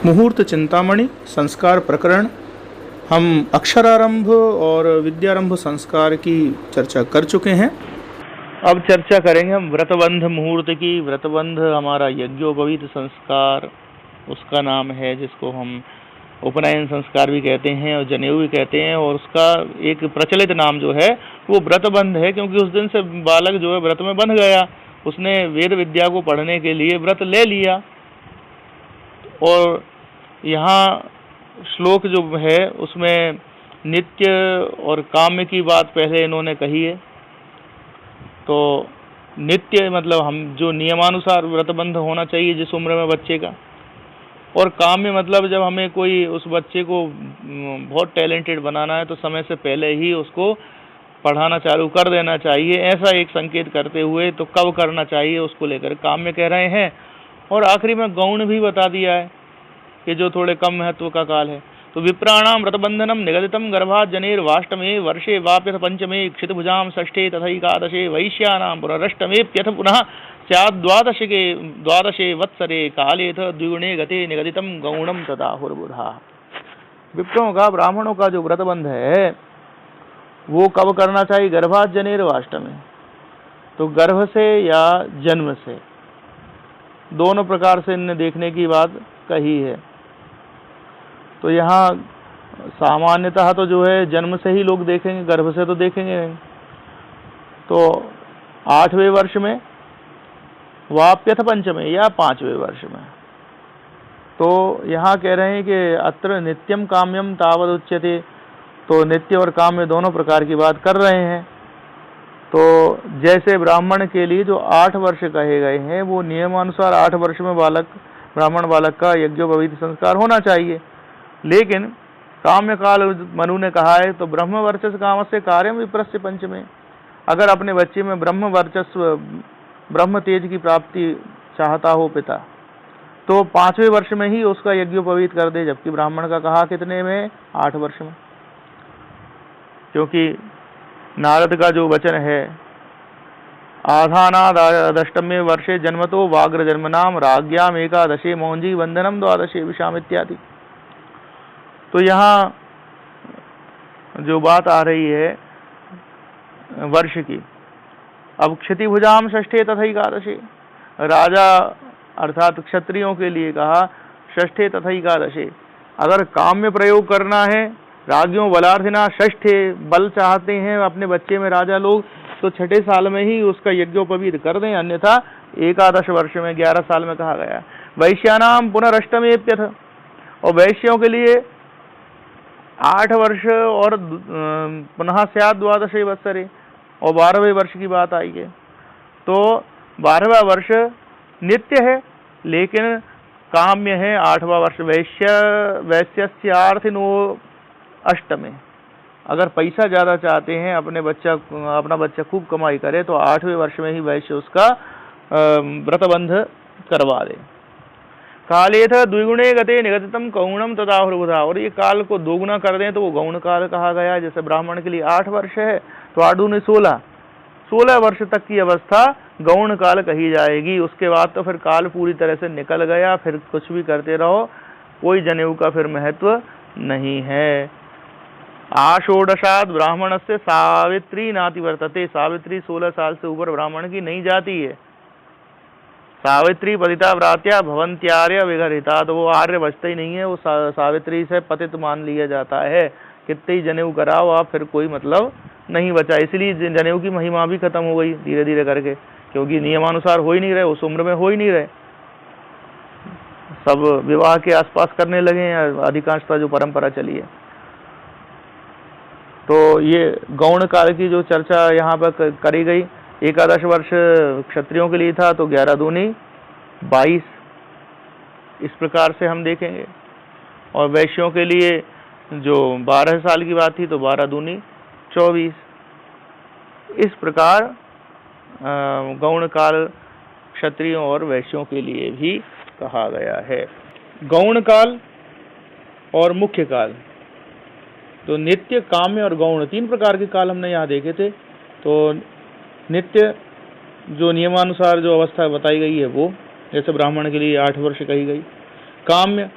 मुहूर्त चिंतामणि संस्कार प्रकरण। हम अक्षरारंभ और विद्यारंभ संस्कार की चर्चा कर चुके हैं। अब चर्चा करेंगे हम व्रतबंध मुहूर्त की। व्रतबंध हमारा यज्ञोपवीत संस्कार उसका नाम है, जिसको हम उपनयन संस्कार भी कहते हैं और जनेऊ भी कहते हैं, और उसका एक प्रचलित नाम जो है वो व्रतबंध है, क्योंकि उस दिन से बालक जो है व्रत में बंध गया। उसने वेद विद्या को पढ़ने के लिए व्रत ले लिया। और यहाँ श्लोक जो है उसमें नित्य और काम्य की बात पहले इन्होंने कही है। तो नित्य मतलब हम जो नियमानुसार व्रतबंध होना चाहिए जिस उम्र में बच्चे का, और काम्य मतलब जब हमें कोई उस बच्चे को बहुत टैलेंटेड बनाना है तो समय से पहले ही उसको पढ़ाना चालू कर देना चाहिए, ऐसा एक संकेत करते हुए तो कब करना चाहिए उसको लेकर काम्य कह रहे हैं। और आखिरी में गौण भी बता दिया है कि जो थोड़े कम महत्व का काल है। तो विप्राणाम व्रतबंधनम निगदितम गर्भात् जनेर्वाष्टमे वर्षे वाप्यथ पंचमे क्षितभुजाम षष्ठे तथैकादशे वैश्यानाम पुनरष्टमेप्यथ पुनः स्यात् द्वादशे वत्सरे कालेथ द्विगुणे गते निगदितम गौणम तदाहुर्बुधा। विप्रों का, ब्राह्मणों का जो व्रतबंध है वो कब करना चाहिए? गर्भात् जनेर्वाष्टमे, तो गर्भ से या जन्म से, दोनों प्रकार से इन्हें देखने की बात कही है। तो यहाँ सामान्यतः तो जो है जन्म से ही लोग देखेंगे, गर्भ से तो देखेंगे नहीं। तो 8वें वर्ष में, वाप्यथ पंचमे या 5वें वर्ष में। तो यहाँ कह रहे हैं कि अत्र नित्यम काम्यम तावद उच्यते, तो नित्य और काम्य दोनों प्रकार की बात कर रहे हैं। तो जैसे ब्राह्मण के लिए जो 8 वर्ष कहे गए हैं वो नियमानुसार 8 वर्ष में ब्राह्मण बालक का यज्ञोपवीत संस्कार होना चाहिए। लेकिन काम्य काल मनु ने कहा है तो ब्रह्म वर्चस्व काम से कार्यम विप्रस्य पंचमे। अगर अपने बच्चे में ब्रह्म वर्चस्व, ब्रह्म तेज की प्राप्ति चाहता हो पिता, तो 5वें वर्ष में ही उसका यज्ञोपवीत कर दे। जबकि ब्राह्मण का कहा कितने में? 8 वर्ष में। क्योंकि नारद का जो वचन है, आधानादष्टमे वर्षे जन्मतो वाग्र जन्मनाम राज्ञाम एकादशे मौंजी वंदनम द्वादशे विषाम इत्यादि। तो यहाँ जो बात आ रही है वर्ष की, अब क्षितिभुजाम षष्ठे तथैकादशे, राजा अर्थात क्षत्रियों के लिए कहा षष्ठे तथैकादशे। अगर काम्य प्रयोग करना है, राज्यों बलार्थिना षष्ठे, बल चाहते हैं अपने बच्चे में राजा लोग, तो 6ठे साल में ही उसका यज्ञोपवीत कर दें, अन्यथा 11 वर्ष में, 11 साल में कहा गया। वैश्यानाम पुनरष्टमेप्यथ, और वैश्यों के लिए 8 वर्ष और पुनः स्यात् द्वादशे वत्सरे, और 12वें वर्ष की बात आई है। तो 12वां वर्ष नित्य है लेकिन काम्य है 8वां वर्ष। वैश्यस्यार्थिनो अष्टमे, अगर पैसा ज़्यादा चाहते हैं, अपना बच्चा खूब कमाई करे, तो 8वें वर्ष में ही वैश्य उसका व्रतबंध करवा दे। कालेथ द्विगुणे गते निगदितम गौणम तदाहुर्बुधा, और ये काल को दोगुना कर दें तो वो गौण काल कहा गया। जैसे ब्राह्मण के लिए 8 वर्ष है तो 8 दूनी 16 वर्ष तक की अवस्था गौण काल कही जाएगी। उसके बाद तो फिर काल पूरी तरह से निकल गया, फिर कुछ भी करते रहो, कोई जनेऊ का फिर महत्व नहीं है। आषोडशात ब्राह्मण से सावित्री नाति वर्तते, सावित्री 16 साल से ऊपर ब्राह्मण की नहीं जाती है। सावित्री पतिता व्रात्या भवंत्यार्य विघरिता, तो वो आर्य बचता ही नहीं है, वो सावित्री से पतित मान लिया जाता है। कितने ही जनेऊ कराओ आप, फिर कोई मतलब नहीं बचा। इसलिए जनेऊ की महिमा भी खत्म हो गई धीरे धीरे करके, क्योंकि नियमानुसार हो ही नहीं रहे, उस उम्र में हो ही नहीं रहे, सब विवाह के आसपास करने लगे हैं, अधिकांशता जो परंपरा चली है। तो ये गौण काल की जो चर्चा यहाँ पर करी गई, 11 वर्ष क्षत्रियों के लिए था तो 11 दूनी 22, इस प्रकार से हम देखेंगे। और वैश्यों के लिए जो 12 साल की बात थी तो 12 दूनी 24। इस प्रकार गौण काल क्षत्रियों और वैश्यों के लिए भी कहा गया है। गौण काल और मुख्य काल, तो नित्य, काम्य और गौण 3 प्रकार के काल हमने यहाँ देखे थे। तो नित्य जो नियमानुसार जो अवस्था बताई गई है वो, जैसे ब्राह्मण के लिए 8 वर्ष कही गई। काम्य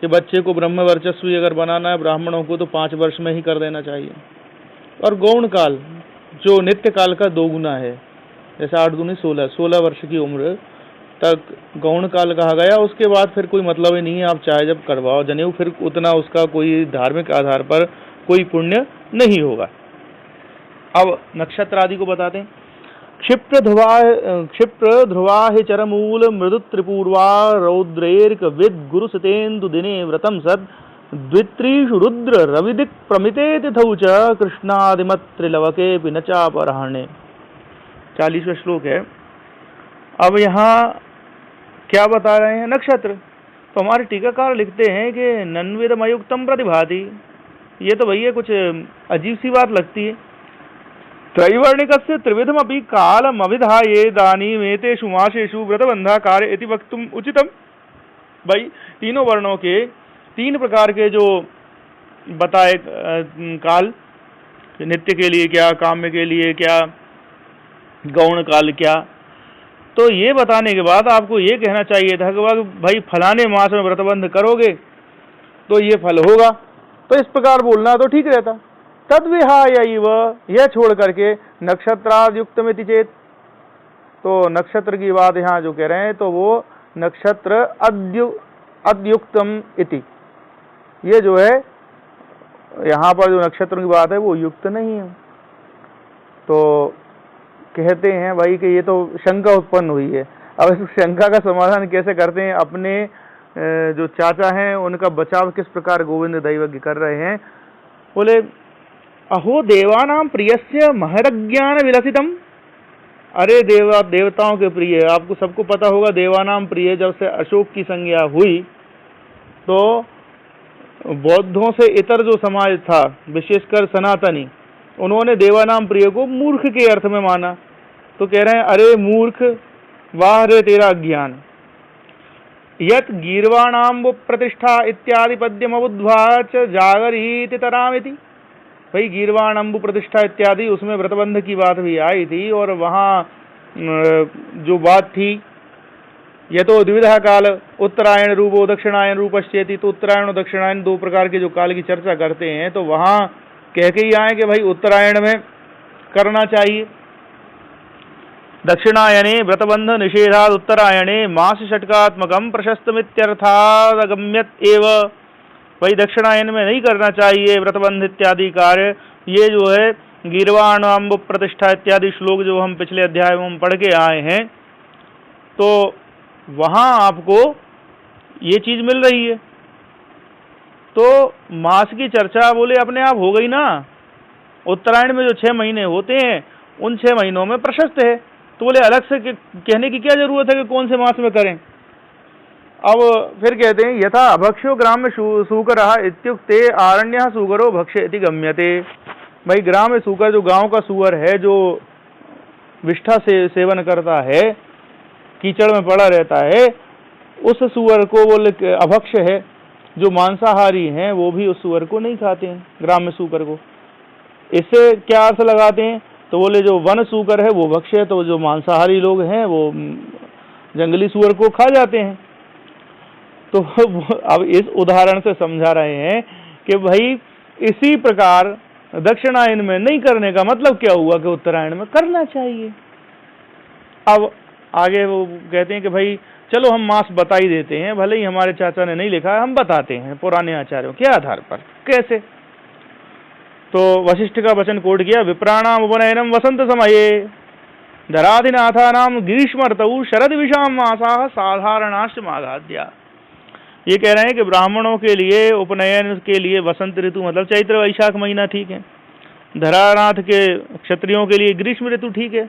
कि बच्चे को ब्रह्म वर्चस्वी अगर बनाना है ब्राह्मणों को तो 5 वर्ष में ही कर देना चाहिए। और गौण काल जो नित्य काल का 2 गुना है, जैसे 8 दूनी 16 वर्ष की उम्र तक गौण काल कहा गया। उसके बाद फिर कोई मतलब ही नहीं है, आप चाहे जब करवाओ जनेऊ, फिर उतना उसका कोई धार्मिक आधार पर कोई पुण्य नहीं होगा। अब नक्षत्र आदि को बताते हैं। क्षिप्र ध्रुवा हि चरमूल मृदु त्रिपूर्वा रौद्रेर्क विद गुरु सतेन्दु दिने व्रतम सद द्वित्रीषु रुद्र रविदिक प्रमिते तिथौ च कृष्णादिमत त्रिलवके पिनचापराहणे। 40वां श्लोक है। अब यहाँ क्या बता रहे हैं नक्षत्र, तो हमारे टीकाकार लिखते हैं कि नन्विदमयुक्तम प्रतिभाति। ये तो भैया कुछ अजीब सी बात लगती है। त्रैवर्णिकस्य त्रिविधमपि कालम अविधाये दानीमेतेषु मासेषु व्रतबंधा कार्य इति वक्तुम उचितम। भाई तीनों वर्णों के 3 प्रकार के जो बताए काल, नित्य के लिए क्या, काम्य के लिए क्या, गौण काल क्या, तो ये बताने के बाद आपको ये कहना चाहिए था कि भाई फलाने मास में व्रतबंध करोगे तो ये फल होगा, तो इस प्रकार बोलना तो ठीक रहता। तद विहाय यह छोड़ करके नक्षत्रायुक्त में चेत, तो नक्षत्र की बात यहाँ जो कह रहे हैं तो वो नक्षत्र अद्युक्तम इति, ये जो है यहाँ पर जो नक्षत्र की बात है वो युक्त नहीं है। तो कहते हैं भाई कि ये तो शंका उत्पन्न हुई है। अब इस शंका का समाधान कैसे करते हैं, अपने जो चाचा हैं उनका बचाव किस प्रकार गोविंद दैवज्ञ कर रहे हैं। बोले अहो देवानां प्रियस्य महरज्ञान विलसितम। अरे देवताओं के प्रिय, आपको सबको पता होगा देवानाम प्रिय जब से अशोक की संज्ञा हुई तो बौद्धों से इतर जो समाज था विशेषकर सनातनी, उन्होंने देवानाम प्रिय को मूर्ख के अर्थ में माना। तो कह रहे हैं अरे मूर्ख, वाह रे तेरा ज्ञान। यत गीर्वाणाम प्रतिष्ठा इत्यादि पद्यम बुद्ध्वा च जागरीति तरामिति। भाई गीर्वाण अम्बु प्रतिष्ठा इत्यादि उसमें व्रतबंध की बात भी आई थी, और वहाँ जो बात थी यह तो द्विविधा काल उत्तरायण रूपो दक्षिणायन रूपश्चेति, तो उत्तरायण और दक्षिणायन 2 प्रकार के जो काल की चर्चा करते हैं तो वहाँ कह के ही आए कि भाई उत्तरायण में करना चाहिए, दक्षिणायने व्रतबंध निषेधाद उत्तरायणे मास षटकात्मकम प्रशस्तमित्यर्थादगम्यत एव। भाई दक्षिणायन में नहीं करना चाहिए व्रतबंध इत्यादि कार्य। ये जो है गीर्वाण अम्ब प्रतिष्ठा इत्यादि श्लोक जो हम पिछले अध्याय में हम पढ़ के आए हैं, तो वहाँ आपको ये चीज मिल रही है। तो मास की चर्चा बोले अपने आप हो गई ना। उत्तरायण में जो 6 महीने होते हैं उन 6 महीनों में प्रशस्त है, तो बोले अलग से कहने की क्या जरूरत है कि कौन से मास में करें। अब फिर कहते हैं यथा अभक्ष्यो ग्राम्य सूकरः इत्युक्ते आरण्यः सूकरो भक्ष्य इति गम्यते। भाई ग्राम्य सूकर जो गांव का सूअर है, जो विष्ठा से सेवन करता है, कीचड़ में पड़ा रहता है, उस सूअर को बोले अभक्ष्य है। जो मांसाहारी हैं वो भी उस सूअर को नहीं खाते हैं, ग्राम्य सूकर को। इससे क्या अर्थ लगाते हैं, तो बोले जो वन सूकर है वो भक्ष्य है, तो जो मांसाहारी लोग हैं वो जंगली सूअर को खा जाते हैं। तो अब इस उदाहरण से समझा रहे हैं कि भाई इसी प्रकार दक्षिणायन में नहीं करने का मतलब क्या हुआ कि उत्तरायण में करना चाहिए। अब आगे वो कहते हैं कि भाई चलो हम मास बता ही देते हैं, भले ही हमारे चाचा ने नहीं लिखा, हम बताते हैं पुराने आचार्यों के आधार पर कैसे। तो वशिष्ठ का वचन कोट किया, विप्राणाम उपनयनम वसंत समये धराधिनाथानाम ग्रीष्म ऋतौ शरद विषाम मासाः साधारणाश्च माघाद्या। ये कह रहे हैं कि ब्राह्मणों के लिए उपनयन के लिए वसंत ऋतु मतलब चैत्र वैशाख महीना ठीक है, धरानाथ के क्षत्रियों के लिए ग्रीष्म ऋतु ठीक है।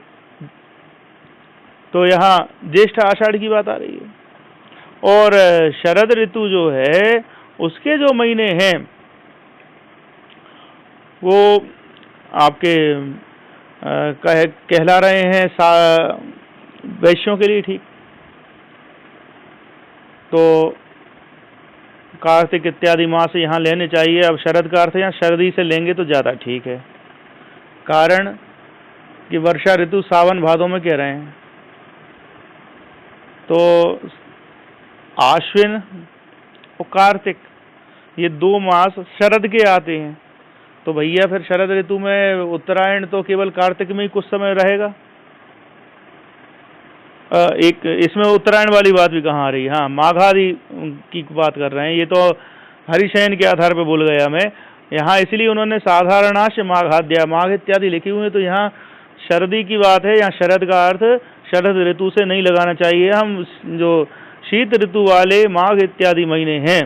तो यहाँ ज्येष्ठ आषाढ़ की बात आ रही है। और शरद ऋतु जो है उसके जो महीने हैं वो आपके कहला रहे हैं वैश्यों के लिए ठीक। तो कार्तिक इत्यादि मास यहाँ लेने चाहिए। अब शरद का अर्थ यहाँ शरदी से लेंगे तो ज़्यादा ठीक है, कारण कि वर्षा ऋतु सावन भादों में कह रहे हैं। तो आश्विन और कार्तिक, ये 2 मास शरद के आते हैं। तो भैया फिर शरद ऋतु में उत्तरायण तो केवल कार्तिक में ही कुछ समय रहेगा। एक इसमें उत्तरायण वाली बात भी कहाँ आ रही है? हाँ, माघादि की बात कर रहे हैं। ये तो हरिशयन के आधार पर भूल गया मैं। यहाँ इसलिए उन्होंने साधारणाश माघाद्या माघ इत्यादि लिखे हुए, तो यहाँ शरदी की बात है। यहाँ शरद का अर्थ शरद ऋतु से नहीं लगाना चाहिए। हम जो शीत ऋतु वाले माघ इत्यादि महीने हैं,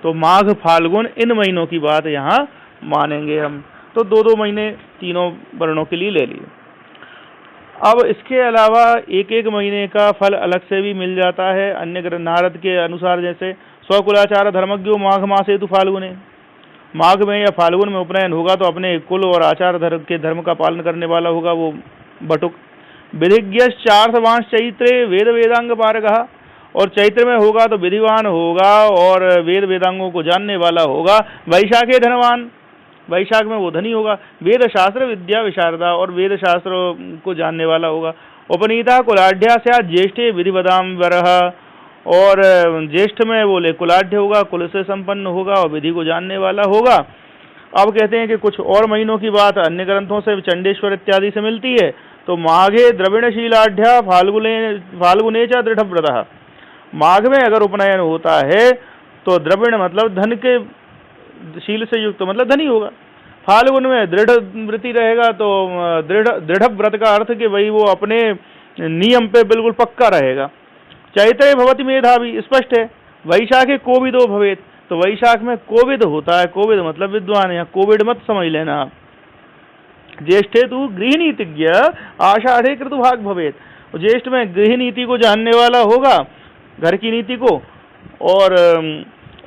तो माघ फाल्गुन इन महीनों की बात यहाँ मानेंगे हम। तो 2-2 महीने तीनों वर्णों के लिए ले लिए। अब इसके अलावा एक एक महीने का फल अलग से भी मिल जाता है अन्य ग्रंथ नारद के अनुसार। जैसे स्वकुलाचार धर्मज्ञो माघ मास हेतु फाल्गुने, माघ में या फाल्गुन में उपनयन होगा तो अपने कुल और आचार धर्म के धर्म का पालन करने वाला होगा वो बटुक। विधिज्ञश्चार्थवांश चैत्रे वेद वेदांग पारगः, और चैत्र में होगा तो विधिवान होगा और वेद वेदांगों को जानने वाला होगा। वैशाखे धनवान, वैशाख में वो धनी होगा। वेद शास्त्र विद्या विशारदा, और वेद शास्त्र को जानने वाला होगा। उपनीता कुलाढ़्या स्यात् ज्येष्ठे विधिवदाम वरः, और ज्येष्ठ में बोले कुलाढ़्य होगा, कुल से संपन्न होगा और विधि को जानने वाला होगा। अब कहते हैं कि कुछ और महीनों की बात अन्य ग्रंथों से चंडेश्वर इत्यादि से मिलती है। तो माघे द्रविणशीलाढ़्या फाल्गुने च दृढ़व्रतः, माघ में अगर उपनयन होता है तो द्रविण मतलब धन के शील से युक्त, मतलब धनी होगा। फाल्गुन में दृढ़ वृत्ति रहेगा, तो दृढ़ व्रत का अर्थ कि भाई वो अपने नियम पे बिल्कुल पक्का रहेगा। चैत्रे भवति मेधावी, स्पष्ट है। वैशाखे कोविदो भवेत, तो वैशाख में कोविद होता है। कोविद मतलब विद्वान, या कोविड मत समझ लेना आप। ज्येष्ठे तु गृहनीतिज्ञ आषाढ़े क्रतुभाग भवेत, ज्येष्ठ में गृह नीति को जानने वाला होगा, घर की नीति को, और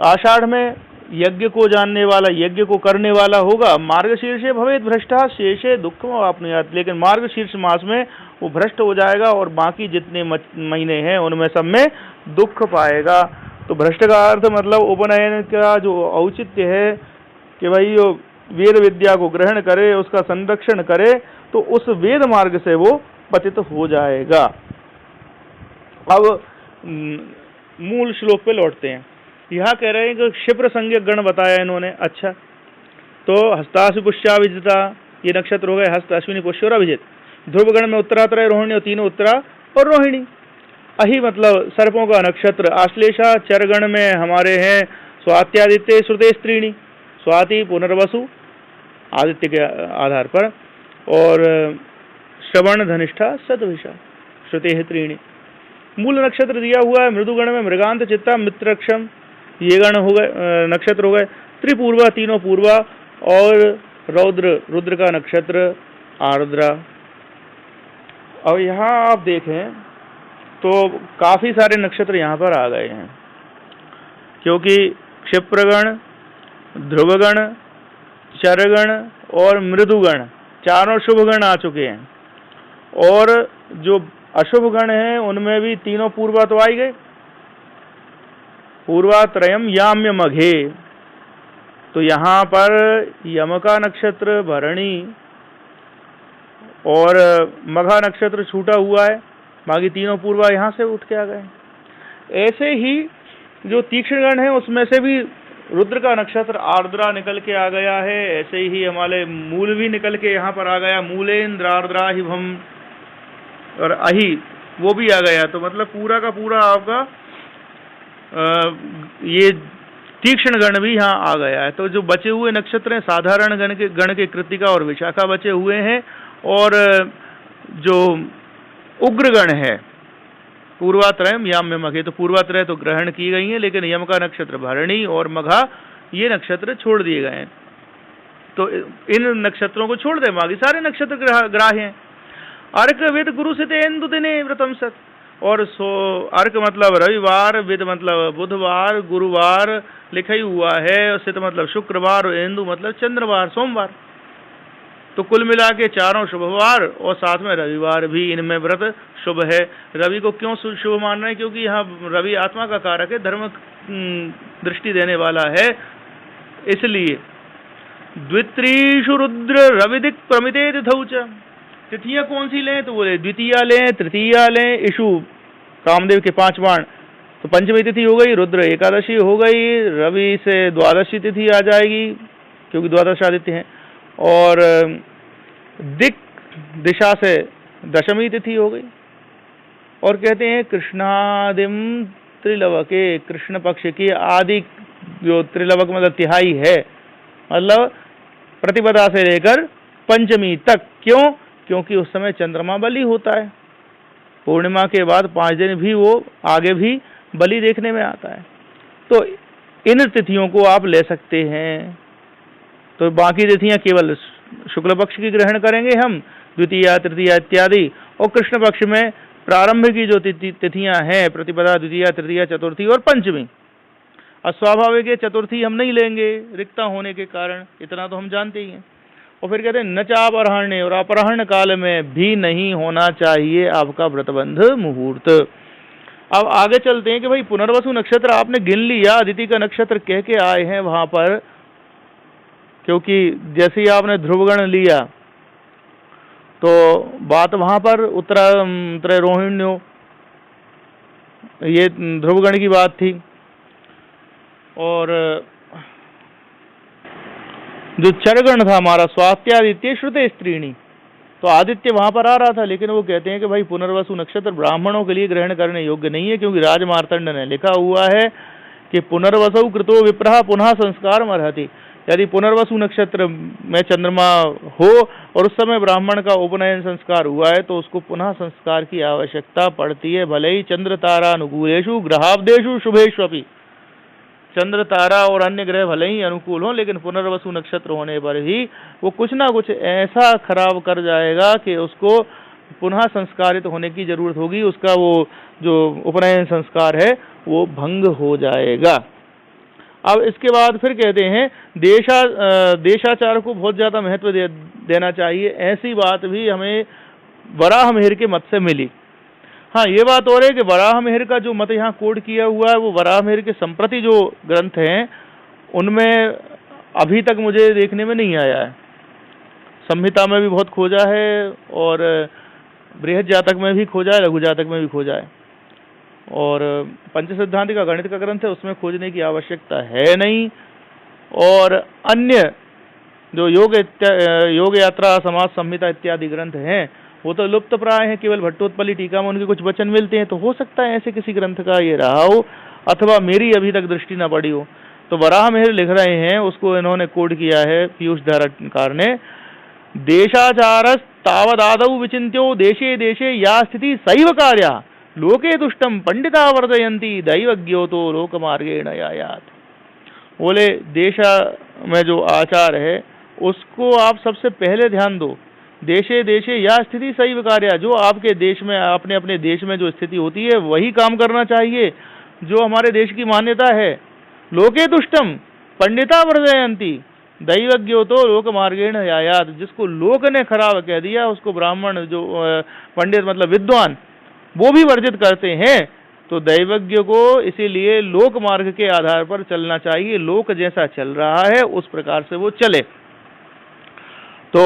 आषाढ़ में यज्ञ को जानने वाला, यज्ञ को करने वाला होगा। मार्गशीर्षे भवेत भ्रष्टा शेषे दुःखम आपनुयात्, लेकिन मार्गशीर्ष मास में वो भ्रष्ट हो जाएगा और बाकी जितने महीने हैं उनमें सब में दुख पाएगा। तो भ्रष्ट का अर्थ मतलब उपनयन का जो औचित्य है कि भाई वेद विद्या को ग्रहण करे, उसका संरक्षण करे, तो उस वेद मार्ग से वो पतित हो जाएगा। अब मूल श्लोक पे लौटते हैं। यहाँ कह रहे हैं कि क्षिप्र संज्ञक गण बताया इन्होंने। अच्छा, तो हस्ताश्वि पुष्याभिजिता, ये नक्षत्र हो गए हस्त अश्विनी पुष्य और अभिजित। ध्रुव गण में उत्तरात्रय रोहिणी, और तीनों उत्तरा और रोहिणी। अहि मतलब सर्पों का नक्षत्र। आश्लेषा चरगण में हमारे हैं स्वात्यादित्य श्रुते स्त्रीणी, स्वाति पुनर्वसु आदित्य के आधार पर, और श्रवण धनिष्ठा सतभिषा श्रुते त्रीणी। मूल नक्षत्र दिया हुआ है मृदुगण में मृगांत चित्ता मित्रक्षम, ये गण हो गए, नक्षत्र हो गए। त्रिपूर्वा तीनों पूर्वा, और रौद्र रुद्र का नक्षत्र आर्द्रा। और यहाँ आप देखें तो काफी सारे नक्षत्र यहाँ पर आ गए हैं, क्योंकि क्षिप्रगण, ध्रुवगण, चरगण और मृदुगण चारों शुभ गण आ चुके हैं। और जो अशुभ गण हैं उनमें भी तीनों पूर्वा तो आई गए। पूर्वात्रयम याम्य मघे, तो यहाँ पर यम का नक्षत्र भरणी और मघा नक्षत्र छूटा हुआ है, बाकी तीनों पूर्वा यहाँ से उठ के आ गए। ऐसे ही जो तीक्ष्ण गण है उसमें से भी रुद्र का नक्षत्र आर्द्रा निकल के आ गया है। ऐसे ही हमारे मूल भी निकल के यहाँ पर आ गया, मूलेन्द्र आर्द्रा ही भम, और अहि वो भी आ गया। तो मतलब पूरा का पूरा आपका ये तीक्ष्ण गण भी यहाँ आ गया है। तो जो बचे हुए नक्षत्र हैं साधारण गण के कृतिका और विशाखा बचे हुए हैं, और जो उग्र गण है पूर्वात्रयम याम्य मघे, तो पूर्वात्रय तो ग्रहण की गई है, लेकिन यम का नक्षत्र भरणी और मघा ये नक्षत्र छोड़ दिए गए हैं। तो इन नक्षत्रों को छोड़ दे, बाकी सारे नक्षत्र ग्राह्य हैं। अर्क विद गुरु सिते इंदु दिने व्रतम सत, और सो अर्क मतलब रविवार, विद मतलब बुधवार, गुरुवार लिखा ही हुआ है, और सित मतलब शुक्रवार, और इंदु मतलब चंद्रवार सोमवार। तो कुल मिला के चारों शुभवार और साथ में रविवार भी, इनमें व्रत शुभ है। रवि को क्यों शुभ मान रहे हैं? क्योंकि यहाँ रवि आत्मा का कारक है, धर्म दृष्टि देने वाला है, इसलिए। द्वित्रीषु रुद्र रविदिक प्रमिते तिथौच, तिथियां कौन सी लें? तो बोले द्वितीया लें, तृतीया लें, इशु कामदेव के 5 बाण, तो पंचमी तिथि हो गई, रुद्र एकादशी हो गई, रवि से द्वादशी तिथि आ जाएगी क्योंकि द्वादश आदित्य हैं, और दिक दिशा से दशमी तिथि हो गई। और कहते हैं कृष्णादिम त्रिलवके, कृष्ण पक्ष की आदि जो त्रिलवक मतलब तिहाई है, मतलब प्रतिपदा से लेकर पंचमी तक। क्यों? क्योंकि उस समय चंद्रमा बलि होता है, पूर्णिमा के बाद 5 दिन भी वो आगे भी बलि देखने में आता है। तो इन तिथियों को आप ले सकते हैं। तो बाकी तिथियां केवल शुक्ल पक्ष की ग्रहण करेंगे हम, द्वितीया तृतीया इत्यादि, और कृष्ण पक्ष में प्रारंभ की जो तिथियां हैं, प्रतिपदा, द्वितीया, तृतीया, चतुर्थी और पंचमी। अस्वाभाविक है चतुर्थी हम नहीं लेंगे रिक्ता होने के कारण, इतना तो हम जानते ही हैं। और फिर कहते हैं न चापराह्ने, और अपराह्न काल में भी नहीं होना चाहिए आपका व्रतबंध मुहूर्त। अब आगे चलते हैं कि भाई पुनर्वसु नक्षत्र आपने गिन लिया, अदिति का नक्षत्र कह के आए हैं वहां पर, क्योंकि जैसे ही आपने ध्रुवगण लिया तो बात वहां पर उत्तरा रोहिण्यो, ये ध्रुवगण की बात थी। और जो चरगण था हमारा स्वात्यादित्य श्रुते स्त्रीणी, तो आदित्य वहां पर आ रहा था, लेकिन वो कहते हैं कि भाई पुनर्वसु नक्षत्र ब्राह्मणों के लिए ग्रहण करने योग्य नहीं है, क्योंकि राजमार्तंड ने लिखा हुआ है कि पुनर्वसु कृतो विप्रः पुनः संस्कार अर्हति। यदि पुनर्वसु नक्षत्र में चंद्रमा हो और उस समय ब्राह्मण का उपनयन संस्कार हुआ है तो उसको पुनः संस्कार की आवश्यकता पड़ती है, भले ही चंद्र तारानुकूलेषु ग्रहाब्देषु शुभेष्वपि, चंद्र तारा और अन्य ग्रह भले ही अनुकूल हों, लेकिन पुनर्वसु नक्षत्र होने पर ही वो कुछ ना कुछ ऐसा खराब कर जाएगा कि उसको पुनः संस्कारित होने की जरूरत होगी, उसका वो जो उपनयन संस्कार है वो भंग हो जाएगा। अब इसके बाद फिर कहते हैं देशाचार को बहुत ज्यादा महत्व देना चाहिए, ऐसी बात भी हमें वराह मिहिर के मत से मिली। हाँ, ये बात और है कि वराह मिहिर का जो मत यहाँ कोड किया हुआ है वो वराह मिहिर के संप्रति जो ग्रंथ हैं उनमें अभी तक मुझे देखने में नहीं आया है। संहिता में भी बहुत खोजा है और बृहद जातक में भी खोजा है, लघु जातक में भी खोजा है, और पंच सिद्धांत का गणित का ग्रंथ है उसमें खोजने की आवश्यकता है नहीं। और अन्य जो योग यात्रा समाज संहिता इत्यादि ग्रंथ हैं वो तो लुप्त प्राय हैं, केवल भट्टोत्पली टीका में उनके कुछ वचन मिलते हैं, तो हो सकता है ऐसे किसी ग्रंथ का ये रहा हो, अथवा मेरी अभी तक दृष्टि न पड़ी हो। तो वराह मिहिर लिख रहे हैं, उसको इन्होंने कोड किया है पीयूष धारकार ने, देशाचारस तावदादौ विचिन्त्यो देशे देशे या स्थिति सैव कार्या लोके दुष्टम पंडिता वर्धयन्ति दैवज्ञो तो लोकमार्गेण यायात। बोले देशा में जो आचार है उसको आप सबसे पहले ध्यान दो, देशे देशे या स्थिति सैव कार्या, जो आपके देश में अपने अपने देश में जो स्थिति होती है वही काम करना चाहिए जो हमारे देश की मान्यता है। लोके दुष्टम पंडिता वर्धयन्ति दैवज्ञो तो लोक मार्गेण यायात, जिसको लोक ने खराब कह दिया उसको ब्राह्मण जो पंडित मतलब विद्वान वो भी वर्जित करते हैं। तो दैवज्ञ को इसीलिए लोक मार्ग के आधार पर चलना चाहिए, लोक जैसा चल रहा है उस प्रकार से वो चले। तो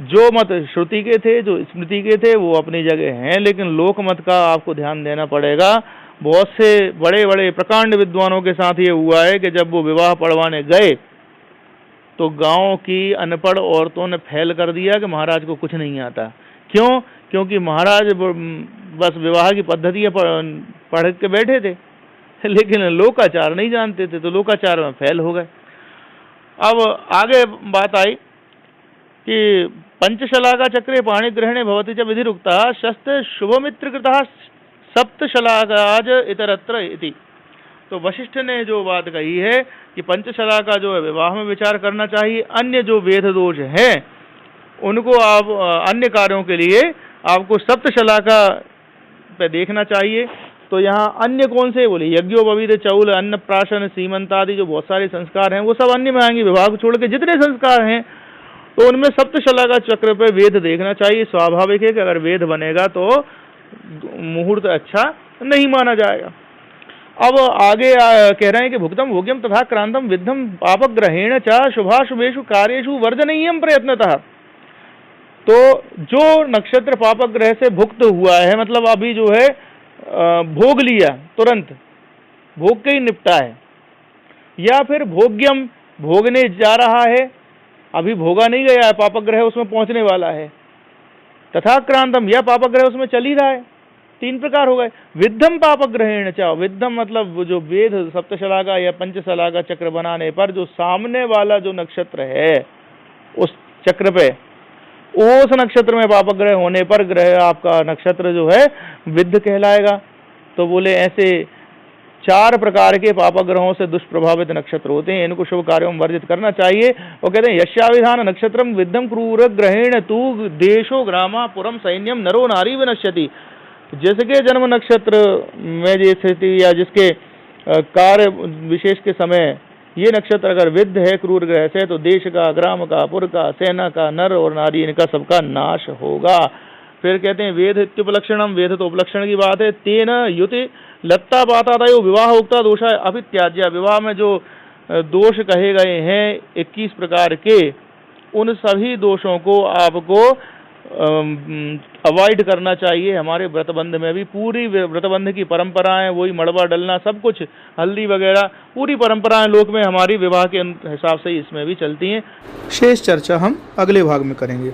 जो मत श्रुति के थे, जो स्मृति के थे वो अपनी जगह हैं, लेकिन लोक मत का आपको ध्यान देना पड़ेगा। बहुत से बड़े बड़े प्रकांड विद्वानों के साथ ये हुआ है कि जब वो विवाह पढ़वाने गए तो गांव की अनपढ़ औरतों ने फैल कर दिया कि महाराज को कुछ नहीं आता। क्यों? क्योंकि महाराज बस विवाह की पद्धति पढ़ के बैठे थे, लेकिन लोकाचार नहीं जानते थे, तो लोकाचार में फैल हो गए। अब आगे बात आई कि पंचशलाका चक्रे पाणिग्रहणे भवति च विधिरुक्ता शस्त्र शुभमित्र कृतः सप्तशलाकाज इतरत्र इति। तो वशिष्ठ ने जो बात कही है कि पंचशलाका जो है विवाह में विचार करना चाहिए, अन्य जो वेद दोष हैं उनको आप अन्य कार्यों के लिए आपको सप्तशलाका पे देखना चाहिए। तो यहाँ अन्य कौन से बोले, यज्ञोपवीत, चौल, अन्न प्राशन, सीमंत आदि जो बहुत सारे संस्कार हैं वो सब अन्य में आएंगे। विवाह को छोड़ के जितने संस्कार हैं तो उनमें सप्तशलाका चक्र पे वेद देखना चाहिए। स्वाभाविक है कि अगर वेद बनेगा तो मुहूर्त अच्छा नहीं माना जाएगा। अब आगे कह रहे हैं कि भुक्तम भोग्यम तथा क्रांतम विद्धम पापग्रहेण च शुभाशुभेषु कार्येषु वर्जनीयम प्रयत्नतः। तो जो नक्षत्र पापग्रह से भुक्त हुआ है, मतलब अभी जो है भोग लिया, तुरंत भोग के ही निपटा है, या फिर भोग्यम भोगने जा रहा है, अभी भोगा नहीं गया है, पापग्रह उसमें पहुंचने वाला है, तथाक्रांतम या पापग्रह उसमें चल ही रहा है। 3 प्रकार हो गए। विद्धम पापग्रहेण च, विद्धम मतलब वो जो वेद सप्तशलाका या पंचशलाका चक्र बनाने पर जो सामने वाला जो नक्षत्र है उस चक्र पे, उस नक्षत्र में पापग्रह होने पर ग्रह आपका नक्षत्र जो है विद्ध कहलाएगा। तो बोले ऐसे 4 प्रकार के पापग्रहों से दुष्प्रभावित नक्षत्र होते हैं, इनको शुभ कार्यों में वर्जित करना चाहिए। वो कहते हैं यस्याविधान नक्षत्रम विद्धम क्रूर ग्रहेण तू देशो ग्रामा पुरम सैन्यम नरो नारी विनश्यति। जिसके जन्म नक्षत्र में ये स्थिति या जिसके कार्य विशेष के समय ये नक्षत्र अगर विद्ध है क्रूर ग्रह से, तो देश का, ग्राम का, पुर का, सेना का, नर और नारी इनका सबका नाश होगा। फिर कहते हैं वेद इत्युपलक्षणम, वेद तो उपलक्षण की बात है। तेन युति लत्ता पातादयो विवाह उक्ता दोषा अभित्याज्य, विवाह में जो दोष कहे गए हैं 21 प्रकार के, उन सभी दोषों को आपको अवॉइड करना चाहिए। हमारे व्रतबंध में भी पूरी व्रतबंध की परंपराएं, वही मड़वा डलना, सब कुछ, हल्दी वगैरह, पूरी परंपराएं लोक में हमारी विवाह के हिसाब से इसमें भी चलती हैं। शेष चर्चा हम अगले भाग में करेंगे।